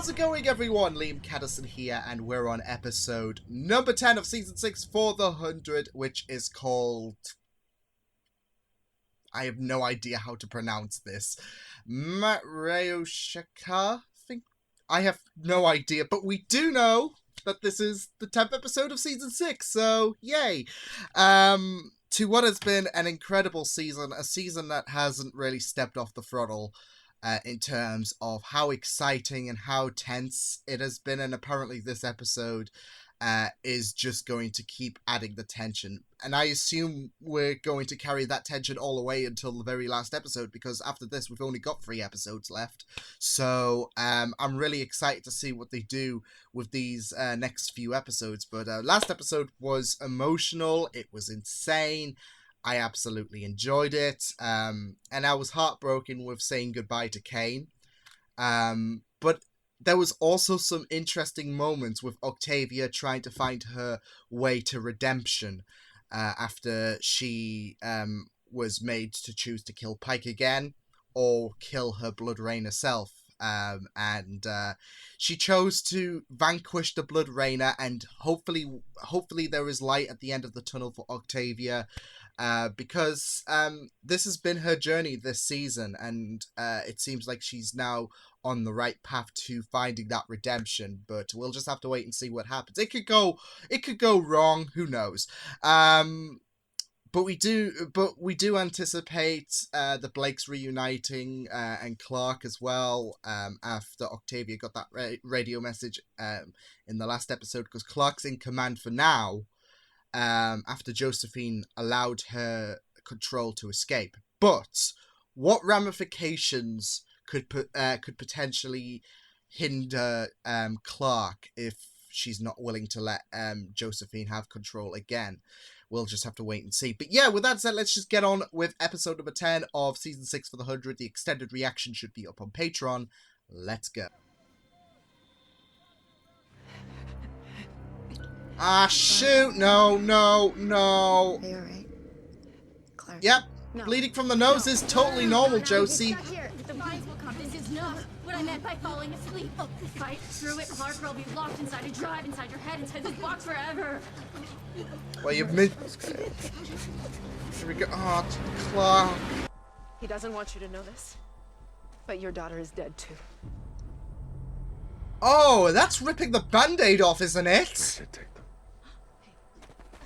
How's it going, everyone? Liam Catterson here, and we're on episode number 10 of Season 6 for the 100, which is called... I have no idea how to pronounce this. Matryoshka? I have no idea, but we do know that this is the 10th episode of Season 6, so yay! To what has been an incredible season, a season that hasn't really stepped off the throttle in terms of how exciting and how tense it has been, and apparently this episode is just going to keep adding the tension. And I assume we're going to carry that tension all the way until the very last episode, because after this we've only got 3 episodes left. So I'm really excited to see what they do with these next few episodes. But last episode was emotional, it was insane. I absolutely enjoyed it, and I was heartbroken with saying goodbye to Kane. But there was also some interesting moments with Octavia trying to find her way to redemption after she was made to choose to kill Pike again or kill her Blood Rain herself. And she chose to vanquish the Blood Rainer, and hopefully there is light at the end of the tunnel for Octavia. Because this has been her journey this season, and it seems like she's now on the right path to finding that redemption. But we'll just have to wait and see what happens. It could go wrong. Who knows? But we do anticipate the Blakes reuniting and Clark as well. After Octavia got that radio message in the last episode, because Clark's in command for now. After Josephine allowed her control to escape. But what ramifications could potentially hinder Clark if she's not willing to let Josephine have control again? We'll just have to wait and see. But yeah, with that said, let's just get on with episode number 10 of Season 6 for the 100. The extended reaction should be up on Patreon. Let's go. Ah, shoot! No. Are you alright? Claire? Yep. No. Bleeding from the nose is totally normal, Josie. The vines will come. This is not what I meant by falling asleep. Fight through it. Clark will be locked inside a drive, inside your head, inside this box forever. Well, you've missed. Here we go. Oh, Clark. He doesn't want you to know this, but your daughter is dead too. Oh, that's ripping the band-aid off, isn't it?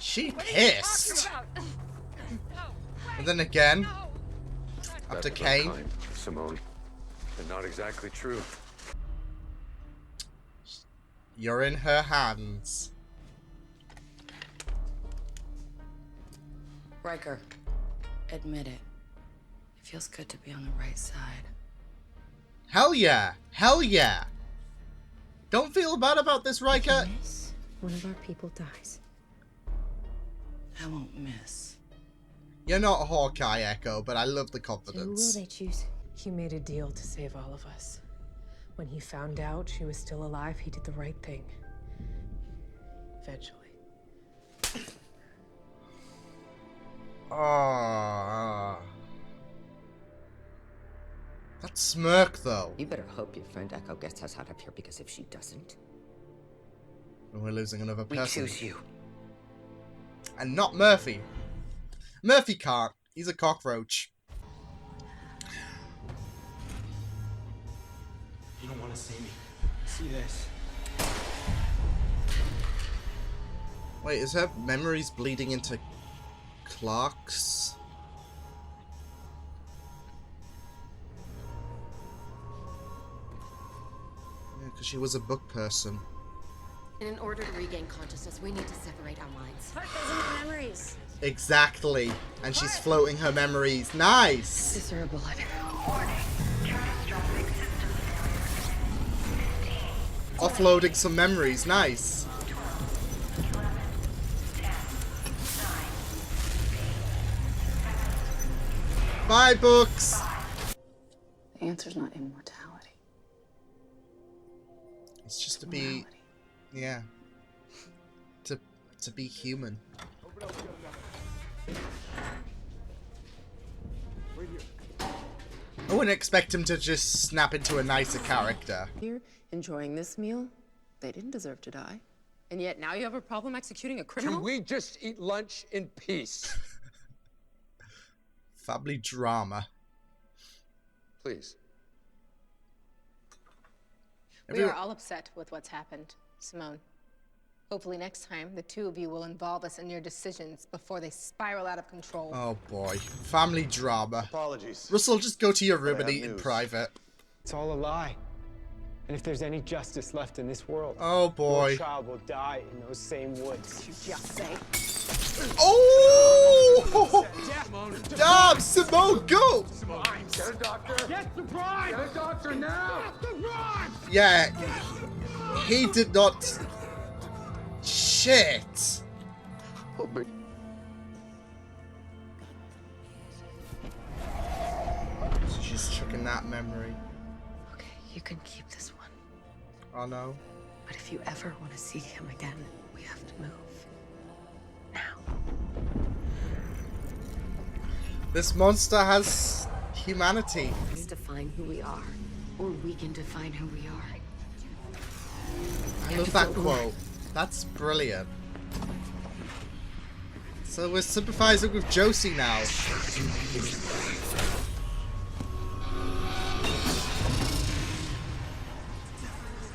She pissed. And then again, after Kane. Simone, but not exactly true. You're in her hands. Riker, admit it. It feels good to be on the right side. Hell yeah. Hell yeah. Don't feel bad about this, Riker. Miss, one of our people dies. I won't miss. You're not a Hawkeye, Echo, but I love the So who will confidence. they choose? He made a deal to save all of us. When he found out she was still alive, he did the right thing. Eventually. Ah. That smirk, though. You better hope your friend Echo gets us out of here, because if she doesn't, We're losing another we person. choose you. And not Murphy. Murphy can't. He's a cockroach. You don't want to see me. See this. Wait, is her memories bleeding into Clark's? Yeah, because she was a book person. In order to regain consciousness, we need to separate our minds. Clark doesn't have memories. Exactly. And she's floating her memories. Nice! Is there a bullet? Offloading some memories. Nice. Bye, books! The answer's not immortality. It's just to be... Yeah. To be human. I wouldn't expect him to just snap into a nicer character. Here, enjoying this meal, they didn't deserve to die. And yet now you have a problem executing a criminal? Can we just eat lunch in peace? Family drama. Please. We are all upset with what's happened, Simone. Hopefully next time, the two of you will involve us in your decisions before they spiral out of control. Oh boy. Family drama. Apologies. Russell, just go to your room But I and have eat in news. private. It's all a lie. And if there's any justice left in this world, Oh boy. your child will die in those same woods. You just say. Oh! Damn, Simone, go! Get a doctor. Get the bride! Get a doctor now. Get the bride! Yeah. He did not... Shit. Oh, but She's chucking that memory. Okay, you can keep this one. Oh no. But if you ever want to see him again, we have to move. Now. This monster has humanity. Let's define who we are, or we can define who we are. I love that quote. That's brilliant. So we're sympathizing with Josie now.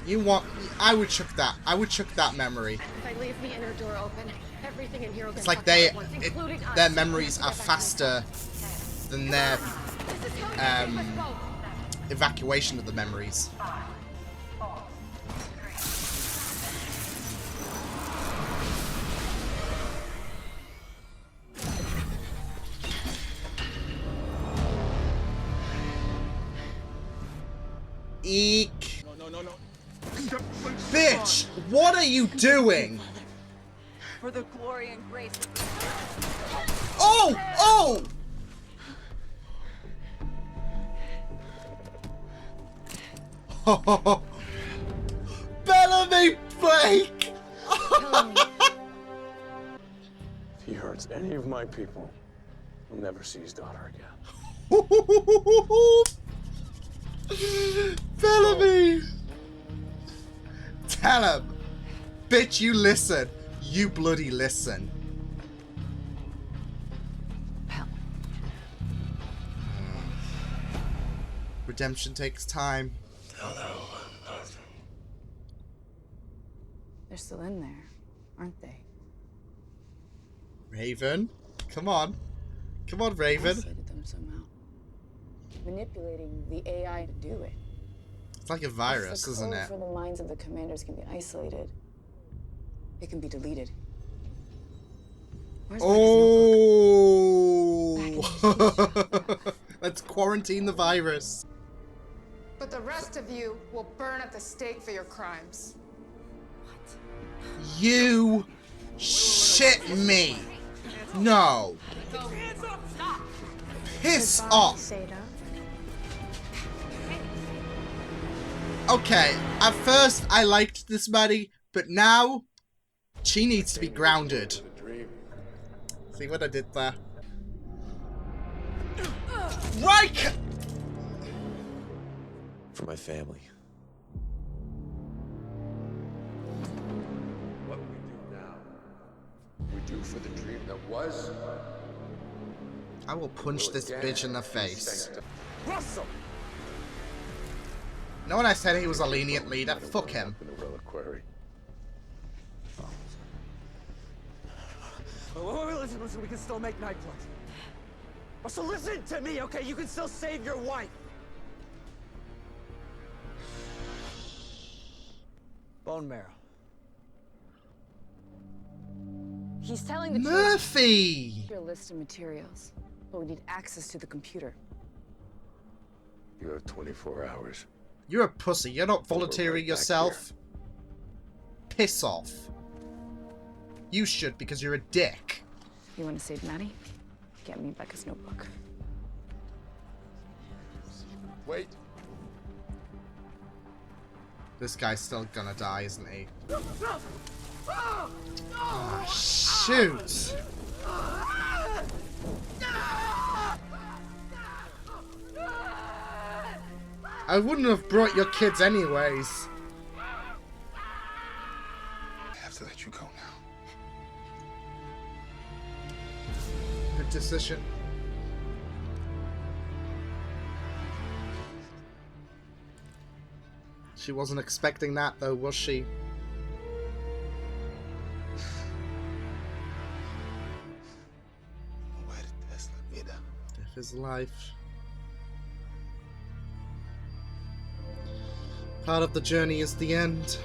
You want... I would chuck that. I would chuck that memory. If I leave the inner door open, everything in here will It's get like fucked they... up at once, including us. their memories are faster than their This is coming to us both. evacuation of the memories. Eek. No. Bitch! What are you doing? For the glory and grace of Oh! Oh! Bellamy Blake! if he hurts any of my people, he'll never see his daughter again. Bellamy! Tell him! Bitch, you listen. You bloody listen. Pal. Redemption takes time. They're still in there, aren't they? Raven? Come on. Come on, Raven. Isolated them somehow. Manipulating the AI to do it. It's like a virus, It's the isn't code it? for the minds of the commanders can be isolated. It can be deleted. Where's Oh! Let's quarantine the virus. But the rest of you will burn at the stake for your crimes. You shit me. No. Piss off. Okay, at first I liked this buddy, but now she needs to be grounded. See what I did there? Right! For my family. What we do now, we do for the dream that was. I will punch this bitch in the face. Russell! No one I said he was a lenient leader. Fuck him. In the reliquary. Wait, listen, we can still make nightblood. So listen to me, okay? You can still save your wife. Bone marrow. He's telling the truth. Murphy! Your list of materials, but we need access to the computer. You have 24 hours. You're a pussy. You're not volunteering yourself. Piss off. You should, because you're a dick. You want to save Maddie? Get me Becca's notebook. Wait. This guy's still gonna die, isn't he? Ah, shoot! I wouldn't have brought your kids anyways. I have to let you go now. Good decision. She wasn't expecting that though, was she? Death is life. Part of the journey is the end.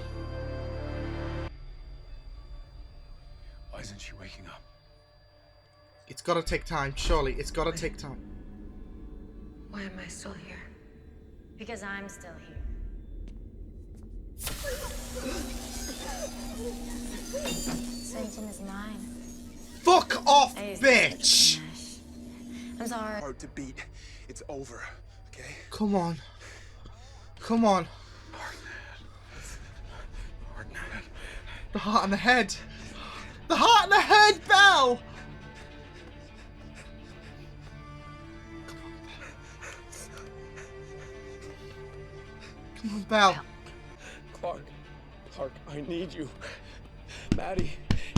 Why isn't she waking up? It's gotta take time, surely. It's gotta take time. Why am I still here? Because I'm still here. Sanctum is mine. Fuck off, bitch! I'm sorry. Hard to beat. It's over, okay? Come on. Come on. The heart and the head. The heart and the head, Belle! Come on, Belle. Clark, I need you. Maddie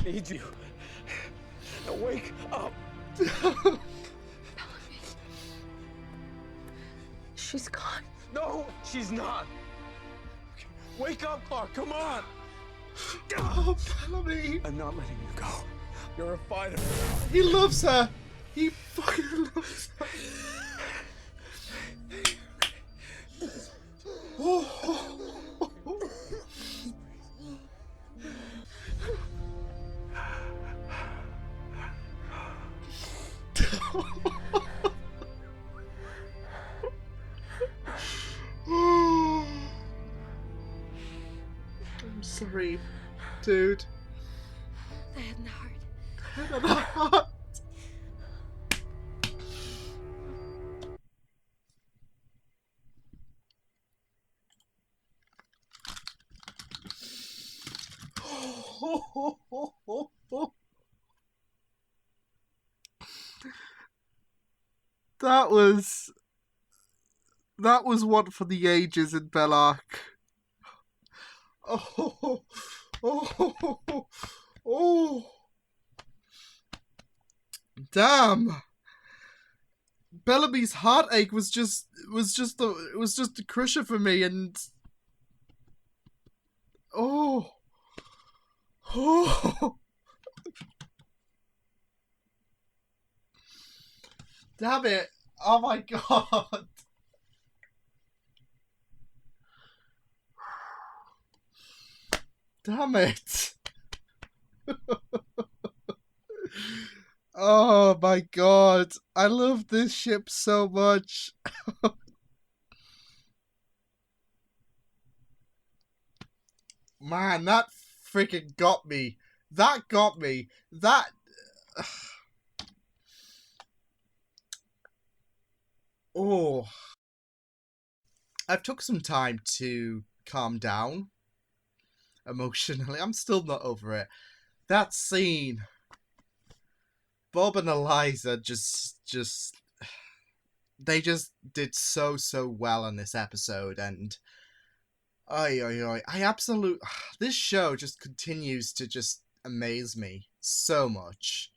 needs you. Now wake up. Bellamy. She's gone. No, she's not. Wake up, Clark, come on. Oh, Bellamy. I'm not letting you go. You're a fighter. He loves her. He fucking loves her. I'm sorry, dude. I had the heart. I had the heart. That was one for the ages in Bellarke. Oh, damn. Bellamy's heartache was just a crusher for me, and oh. Damn it. Oh my god. Damn it. Oh my god. I love this ship so much. Man, that freaking got me. That got me. That... Oh. I've took some time to calm down emotionally. I'm still not over it. That scene. Bob and Eliza they just did so well on this episode, and I absolutely, this show just continues to just amaze me so much.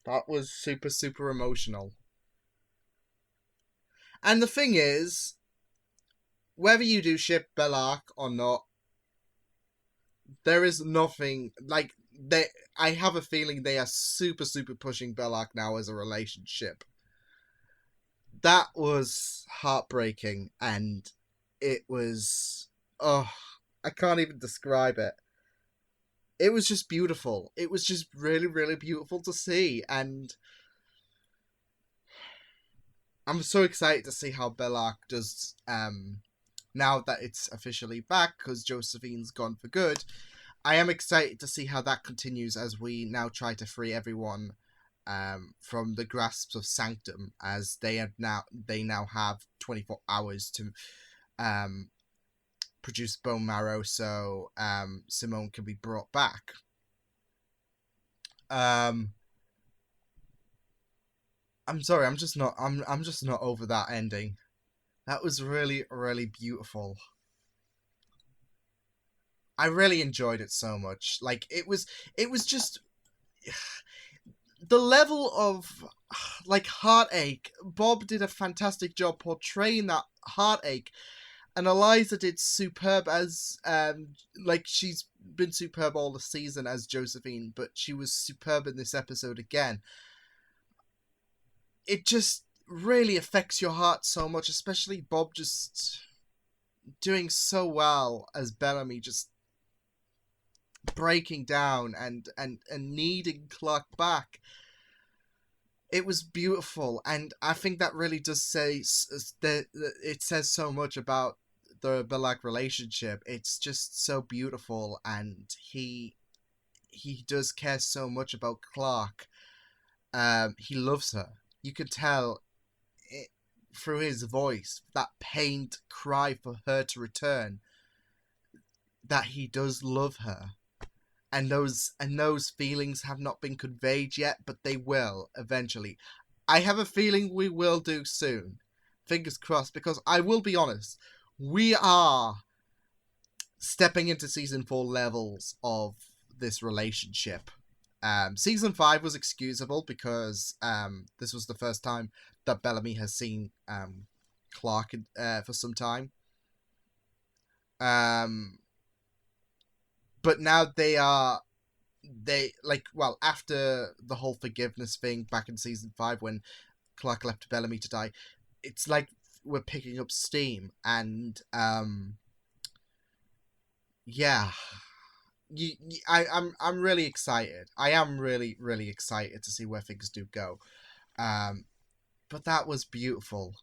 That was super emotional. And the thing is, whether you do ship Bellarke or not, there is nothing, like, I have a feeling they are super pushing Bellarke now as a relationship. That was heartbreaking, and it was, oh, I can't even describe it. It was just beautiful. It was just really beautiful to see, and I'm so excited to see how Bellarke does, now that it's officially back, because Josephine's gone for good. I am excited to see how that continues as we now try to free everyone from the grasps of Sanctum, as they now have 24 hours to produce bone marrow, so Simone can be brought back. I'm sorry, I'm just not. I'm just not over that ending. That was really, really beautiful. I really enjoyed it so much. Like it was just the level of like heartache. Bob did a fantastic job portraying that heartache, and Eliza did superb as like she's been superb all the season as Josephine, but she was superb in this episode again. It just really affects your heart so much, especially Bob just doing so well as Bellamy, just breaking down and needing Clark back. It was beautiful, and I think that really does say that it says so much about the Bellarke relationship. It's just so beautiful, and he does care so much about Clark. He loves her. You could tell it, through his voice, that pained cry for her to return, that he does love her. And those feelings have not been conveyed yet, but they will eventually. I have a feeling we will do soon. Fingers crossed, because I will be honest, we are stepping into season 4 levels of this relationship. Season 5 was excusable because this was the first time that Bellamy has seen Clark for some time. But now after the whole forgiveness thing back in season 5 when Clark left Bellamy to die, it's like we're picking up steam, and yeah, I'm really excited. I am really, really excited to see where things do go. But that was beautiful.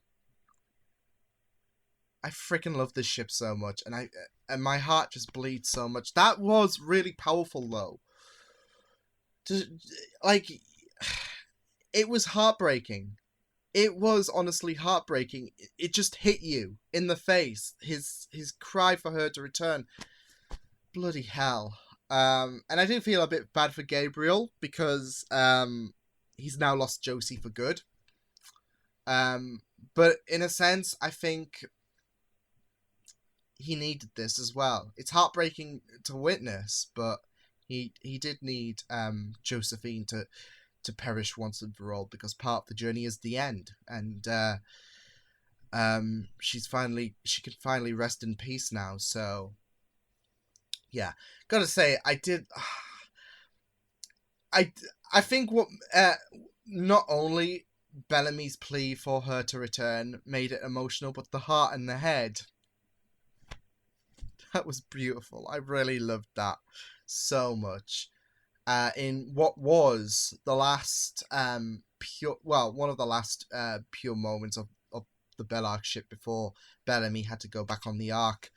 I freaking love this ship so much, and my heart just bleeds so much. That was really powerful, though. It was heartbreaking. It was honestly heartbreaking. It just hit you in the face. His cry for her to return. Bloody hell. And I do feel a bit bad for Gabriel because he's now lost Josie for good. But in a sense, I think he needed this as well. It's heartbreaking to witness, but he did need Josephine to perish once and for all, because part of the journey is the end, and she can finally rest in peace now. So yeah, gotta say, I think what not only Bellamy's plea for her to return made it emotional, but the heart and the head. That was beautiful. I really loved that so much. In what was the last one of the last pure moments of the Bellarke ship before Bellamy had to go back on the Ark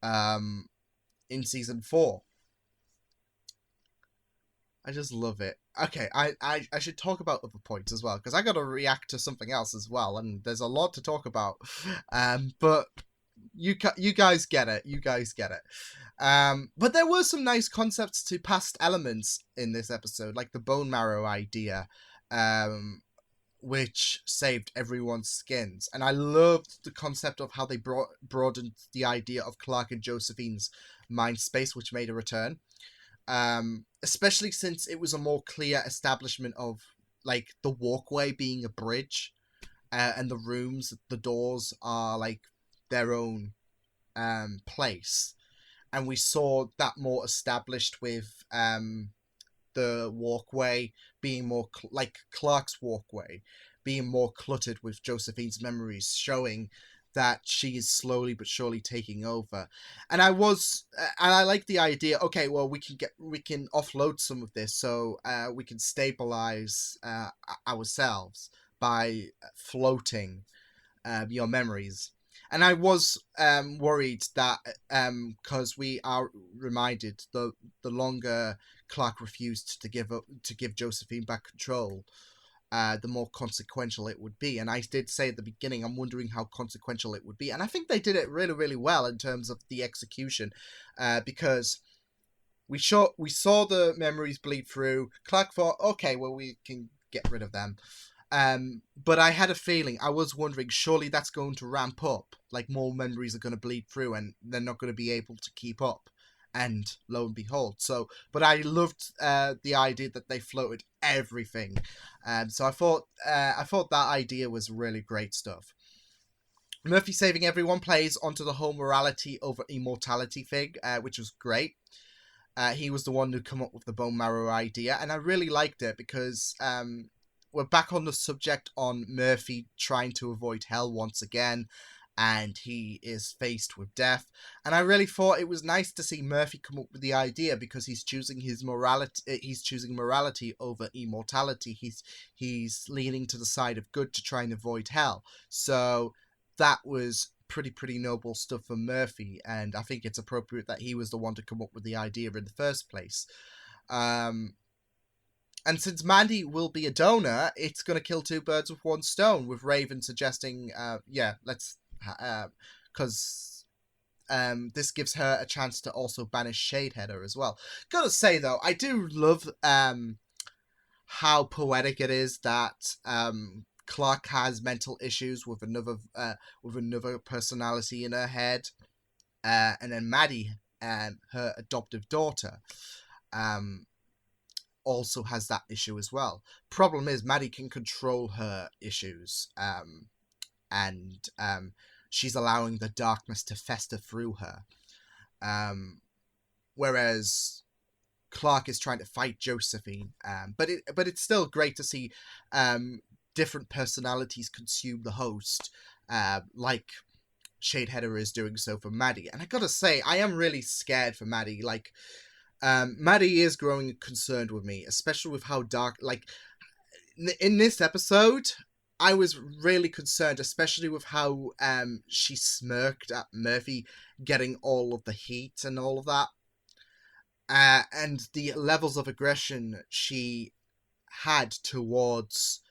in season 4. I just love it. Okay, I should talk about other points as well, because I got to react to something else as well, and there's a lot to talk about. But you guys get it. You guys get it. But there were some nice concepts to past elements in this episode, like the bone marrow idea, which saved everyone's skins. And I loved the concept of how they broadened the idea of Clark and Josephine's mind space, which made a return. Especially since it was a more clear establishment of like the walkway being a bridge, and the rooms, the doors are like their own place, and we saw that more established with the walkway being more like Clark's walkway being more cluttered with Josephine's memories, showing that she is slowly but surely taking over. And I like the idea, okay, well, we can offload some of this, so we can stabilize ourselves by floating your memories. And I was worried that because we are reminded the longer Clark refused to give Josephine back control, the more consequential it would be. And I did say at the beginning, I'm wondering how consequential it would be. And I think they did it really, really well in terms of the execution, because we saw the memories bleed through. Clark thought, okay, well, we can get rid of them. But I had a feeling, I was wondering, surely that's going to ramp up, like more memories are going to bleed through and they're not going to be able to keep up. And lo and behold, but I loved the idea that they floated everything. So I thought that idea was really great stuff. Murphy saving everyone plays onto the whole morality over immortality thing, which was great. He was the one who come up with the bone marrow idea, and I really liked it because we're back on the subject on Murphy trying to avoid hell once again, and he is faced with death. And I really thought it was nice to see Murphy come up with the idea because he's choosing his morality. He's choosing morality over immortality. He's leaning to the side of good to try and avoid hell. So that was pretty noble stuff for Murphy, and I think it's appropriate that he was the one to come up with the idea in the first place. And since Mandy will be a donor, it's going to kill two birds with one stone, with Raven suggesting, because this gives her a chance to also banish Shadeheader as well. Gotta say, though, I do love how poetic it is that Clark has mental issues with another personality in her head, and then Maddie, her adoptive daughter, also has that issue as well. Problem is, Maddie can control her issues, and she's allowing the darkness to fester through her, whereas Clark is trying to fight Josephine. But it's still great to see different personalities consume the host, like Shadeheader is doing so for Maddie. And I gotta say, I am really scared for Maddie. Like, Maddie is growing concerned with me, especially with how dark, like, in this episode, I was really concerned, especially with how she smirked at Murphy getting all of the heat and all of that. And the levels of aggression she had towards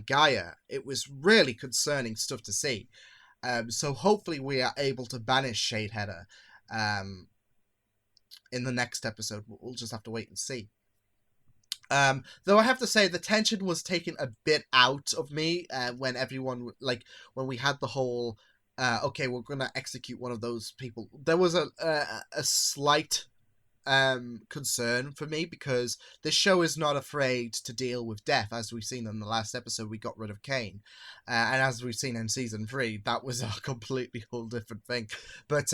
Gaia. It was really concerning stuff to see. So hopefully we are able to banish Shadeheader in the next episode. We'll just have to wait and see. Though I have to say the tension was taken a bit out of me when everyone, like, when we had the whole okay, we're gonna execute one of those people. There was a slight concern for me because this show is not afraid to deal with death. As we've seen in the last episode, we got rid of Kane, and as we've seen in season 3, that was a completely whole different thing. But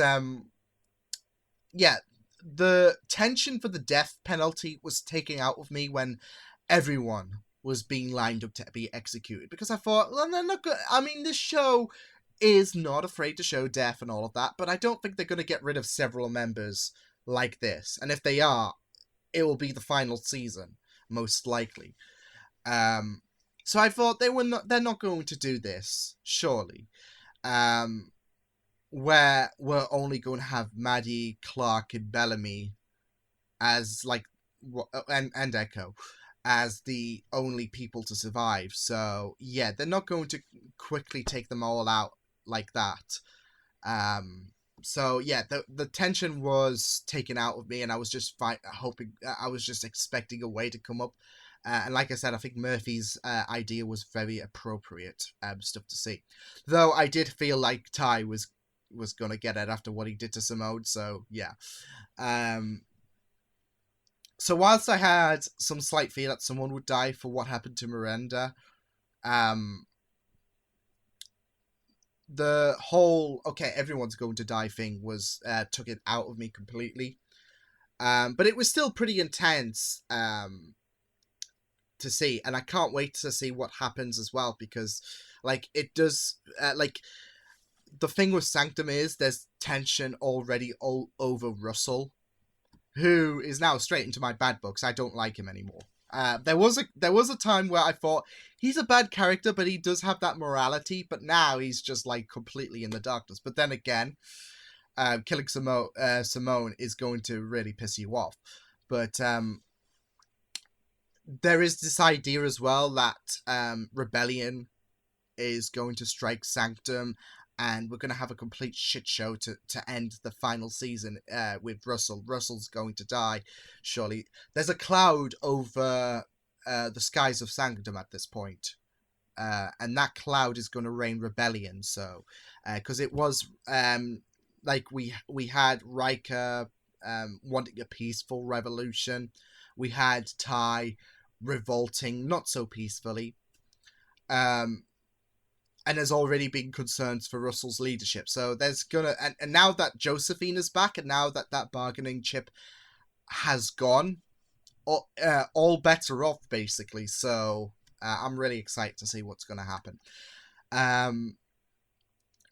yeah, the tension for the death penalty was taken out of me when everyone was being lined up to be executed, because I thought, well, they're not good. I mean, this show is not afraid to show death and all of that, but I don't think they're going to get rid of several members like this, and if they are, it will be the final season, most likely. So I thought they're not going to do this, surely. Where we're only going to have Maddie, Clark, and Bellamy as, like, and Echo as the only people to survive. So yeah, they're not going to quickly take them all out like that. So yeah, the tension was taken out of me, and I was just I was just expecting a way to come up. And like I said, I think Murphy's idea was very appropriate stuff to see. Though I did feel like Ty was going to get it after what he did to Simone, so yeah. So whilst I had some slight fear that someone would die for what happened to Miranda, the whole, okay, everyone's going to die thing was, took it out of me completely. But it was still pretty intense, to see, and I can't wait to see what happens as well, because, like, it does, like, the thing with Sanctum is there's tension already all over Russell, who is now straight into my bad books. I don't like him anymore. There was a time where I thought he's a bad character, but he does have that morality. But now he's just, like, completely in the darkness. But then again, killing Simone is going to really piss you off. But there is this idea as well that Rebellion is going to strike Sanctum, and we're going to have a complete shit show to end the final season with Russell. Russell's going to die, surely. There's a cloud over the skies of Sanctum at this point. and that cloud is going to rain rebellion. So, because it was like we had Riker wanting a peaceful revolution, we had Ty revolting not so peacefully, and there's already been concerns for Russell's leadership. So there's gonna and now that Josephine is back, and now that that bargaining chip has gone, all bets are off basically. So I'm really excited to see what's going to happen.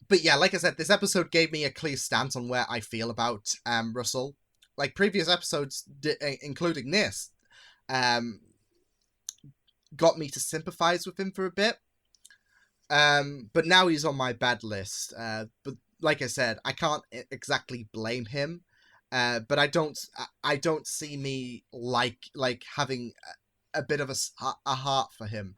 But yeah, like I said, this episode gave me a clear stance on where I feel about Russell. Like previous episodes, including this, got me to sympathize with him for a bit. But now he's on my bad list. But like I said, I can't exactly blame him. But I don't see me like having a bit of a heart for him.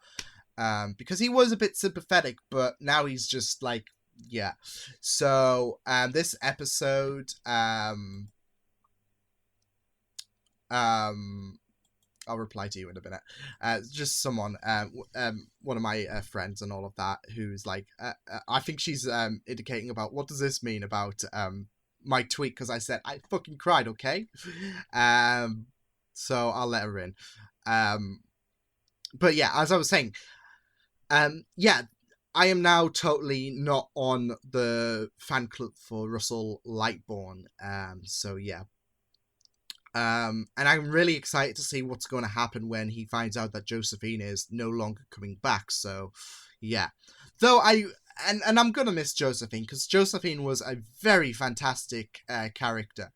Because he was a bit sympathetic, but now he's just like, yeah. So this episode, I'll reply to you in a minute. Just someone, one of my friends and all of that, who's like, I think she's indicating about what does this mean about my tweet, because I said I fucking cried, okay? So I'll let her in. But yeah, as I was saying, yeah, I am now totally not on the fan club for Russell Lightbourne. So yeah. And I'm really excited to see what's going to happen when he finds out that Josephine is no longer coming back. So yeah. Though and I'm going to miss Josephine, because Josephine was a very fantastic character.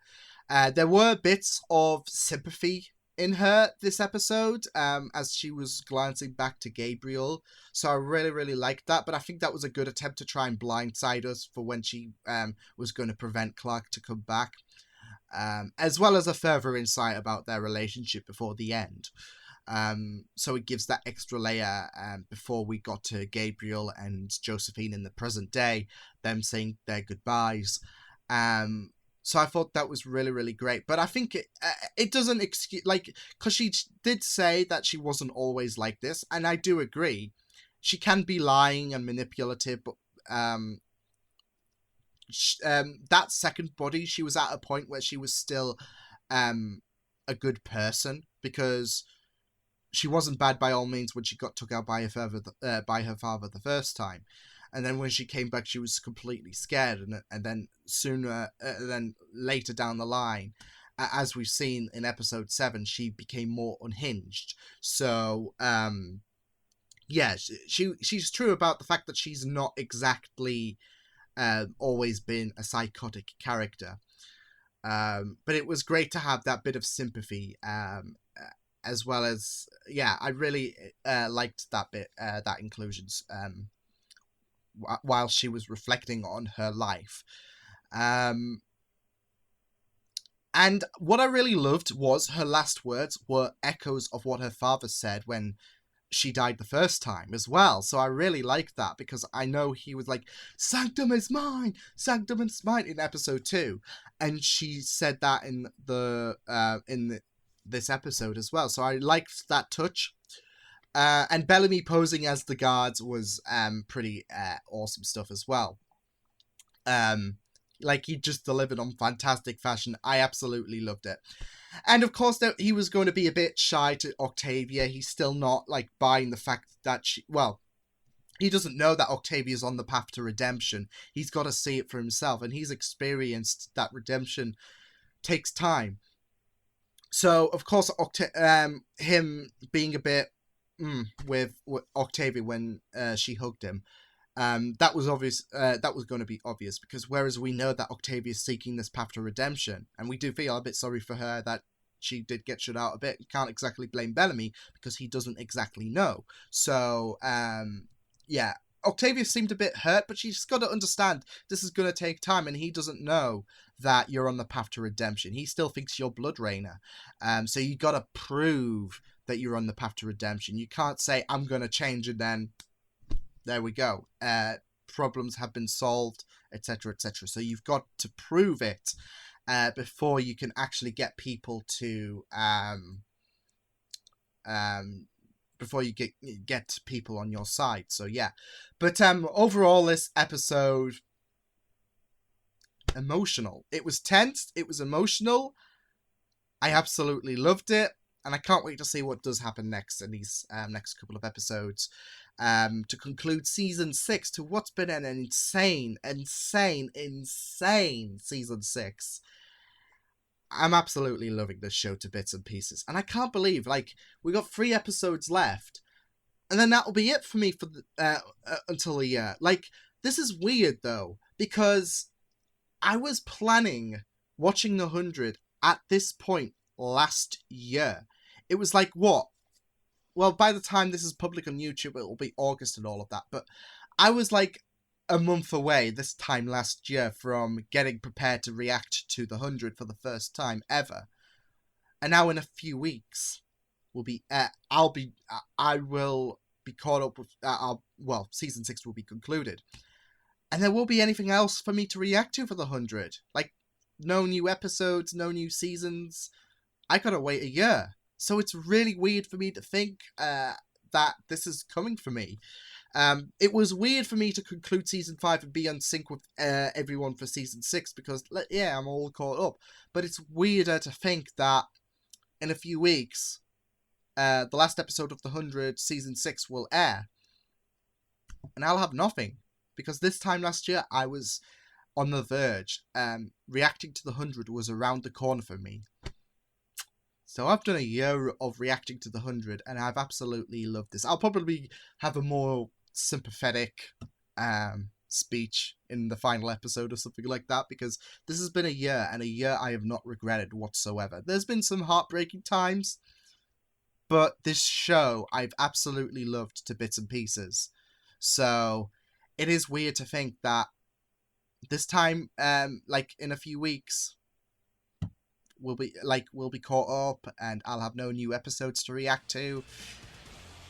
There were bits of sympathy in her this episode, as she was glancing back to Gabriel. So I really, really liked that. But I think that was a good attempt to try and blindside us for when she was going to prevent Clark to come back. As well as a further insight about their relationship before the end. So it gives that extra layer before we got to Gabriel and Josephine in the present day, them saying their goodbyes. So I thought that was really, really great. But I think it doesn't excuse, like, because she did say that she wasn't always like this, and I do agree. She can be lying and manipulative, but that second body, she was at a point where she was still a good person, because she wasn't bad by all means when she got took out by her father the first time, and then when she came back she was completely scared, and then then later down the line, as we've seen in episode 7, she became more unhinged. So yeah, she's true about the fact that she's not exactly always been a psychotic character, but it was great to have that bit of sympathy, as well as, yeah, I really liked that bit, that inclusions, while she was reflecting on her life. And what I really loved was her last words were echoes of what her father said when she died the first time as well. So I really liked that, because I know he was like, Sanctum is mine, Sanctum is mine in episode 2, and she said that in this episode as well. So I liked that touch. And Bellamy posing as the guards was pretty awesome stuff as well. Like, he just delivered on fantastic fashion. I absolutely loved it. And of course, he was going to be a bit shy to Octavia. He's still not, like, buying the fact that he doesn't know that Octavia's on the path to redemption. He's got to see it for himself, and he's experienced that redemption takes time. So, of course, him being a bit with Octavia when she hugged him, that was obvious. That was going to be obvious, because whereas we know that Octavia is seeking this path to redemption, and we do feel a bit sorry for her that she did get shut out a bit. You can't exactly blame Bellamy, because he doesn't exactly know. So, yeah, Octavia seemed a bit hurt, but she's got to understand this is going to take time, and he doesn't know that you're on the path to redemption. He still thinks you're Blood Rainer. So you got to prove that you're on the path to redemption. You can't say, I'm going to change, and then there we go. Problems have been solved, etc., etc. So you've got to prove it before you can actually get people to before you get people on your side. So yeah, but overall, this episode, emotional. It was tense. It was emotional. I absolutely loved it, and I can't wait to see what does happen next in these next couple of episodes. To conclude season 6 to what's been an insane season 6. I'm absolutely loving this show to bits and pieces, and I can't believe, like, we got 3 episodes left, and then that'll be it for me for the, until a year. Like, this is weird though, because I was planning watching the 100 at this point last year. It was like, what? Well, by the time this is public on YouTube, it will be August and all of that. But I was like a month away this time last year from getting prepared to react to the 100 for the first time ever. And now in a few weeks, I will be caught up with, well, season 6 will be concluded. And there won't be anything else for me to react to for the 100. Like, no new episodes, no new seasons. I gotta wait a year. So it's really weird for me to think that this is coming for me. It was weird for me to conclude season 5 and be on sync with everyone for season 6 because, yeah, I'm all caught up. But it's weirder to think that in a few weeks, the last episode of the 100 season 6 will air. And I'll have nothing. Because this time last year, I was on the verge. Reacting to the 100 was around the corner for me. So I've done a year of reacting to the 100, and I've absolutely loved this. I'll probably have a more sympathetic speech in the final episode or something like that, because this has been a year, and a year I have not regretted whatsoever. There's been some heartbreaking times, but this show I've absolutely loved to bits and pieces. So it is weird to think that this time, like in a few weeks, we'll be caught up and I'll have no new episodes to react to.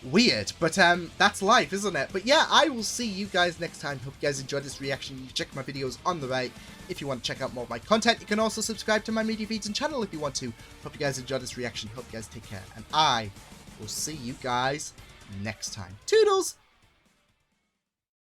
Weird, but that's life, isn't it? But yeah, I will see you guys next time. Hope you guys enjoyed this reaction. You can check my videos on the right if you want to check out more of my content. You can also subscribe to my media feeds and channel if you want to. Hope you guys enjoyed this reaction. Hope you guys take care, and I will see you guys next time. Toodles!